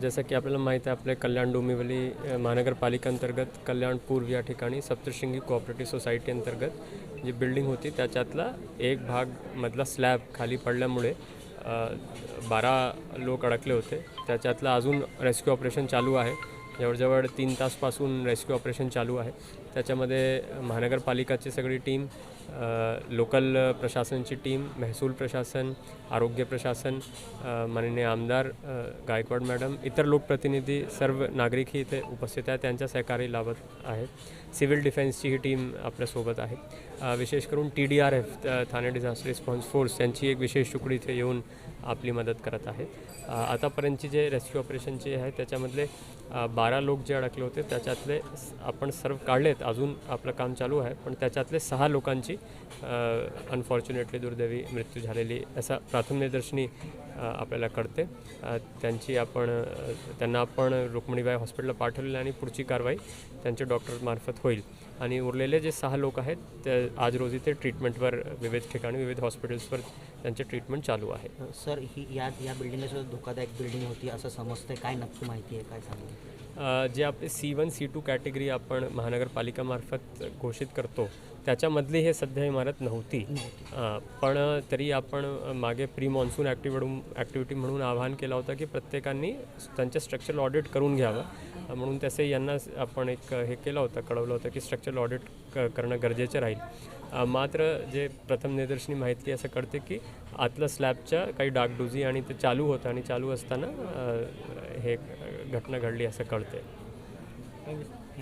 जसं की आपल्याला माहीत आहे, आपल्या कल्याण डोंबिवली महानगरपालिका अंतर्गत कल्याण पूर्व या ठिकाणी सप्तशृंगी कोऑपरेटिव्ह सोसायटी अंतर्गत जी बिल्डिंग होती त्याच्यातला एक भाग मधला स्लॅब खाली पडल्यामुळे 12 लोक अडकले होते. त्याच्यातलं अजून रेस्क्यू ऑपरेशन चालू आहे. जवळजवळ 3 तासपासून रेस्क्यू ऑपरेशन चालू आहे. त्याच्यामध्ये महानगरपालिकाची सगळी टीम, लोकल प्रशासनची टीम, महसूल प्रशासन, आरोग्य प्रशासन, माननीय आमदार गायकवाड मॅडम, इतर लोकप्रतिनिधी, सर्व नागरिकही इथे उपस्थित आहेत. त्यांच्या सहकार्य लाभत आहेत. सिव्हिल डिफेन्सची ही टीम आपल्यासोबत आहे. विशेष करून TDRF Thane disaster response force यांची एक विशेष तुकडी इथे येऊन आपली मदत करत आहेत. आतापर्यंतची जे रेस्क्यू ऑपरेशनचे आहे त्याच्यामधले 12 लोक जे अडकले होते त्याच्यातले आपण सर्व काढलेत. अजून आपलं काम चालू आहे, पण त्याच्यातले 6 लोकांची अनफॉर्च्युनेटली दुर्दैवी मृत्यू झालेली असा प्राथमिकदर्शनी आपल्याला कळते. त्यांना आपण रुक्मिणीबाई हॉस्पिटलला पाठवलेलं आणि पुढची कारवाई त्यांच्या डॉक्टरमार्फत होईल. आणि उरलेले जे 6 लोक आहेत ते आज रोजी ते ट्रीटमेंटवर विविध ठिकाणी विविध हॉस्पिटल्सवर त्यांचे ट्रीटमेंट चालू आहे. सर, ही या बिल्डिंगला सुद्धा धोकादायक बिल्डिंग होती असं समजतंय, काय नक्की माहिती आहे, काय सांगू? जे आपले C1 C2 कॅटेगरी आपण महानगरपालिकामार्फत घोषित करतो त्याच्यामधली हे सध्या इमारत नव्हती. पण तरी आपण मागे प्री मॉन्सून ॲक्टिव्हिटी म्हणून आवाहन केला होता की प्रत्येकाने त्यांचे स्ट्रक्चरल ऑडिट करून घ्यावं. म्हणून तसे यांना आपण एक हे केलं होतं, कळवलं होतं की स्ट्रक्चरल ऑडिट करणं गरजेचं राहील. मात्र जे प्रथम निदर्शनी माहिती असं कळते की आतलं स्लॅबच्या काही डागडुजी आणि ते चालू होतं आणि चालू असताना हे घटना घडली असं कळते.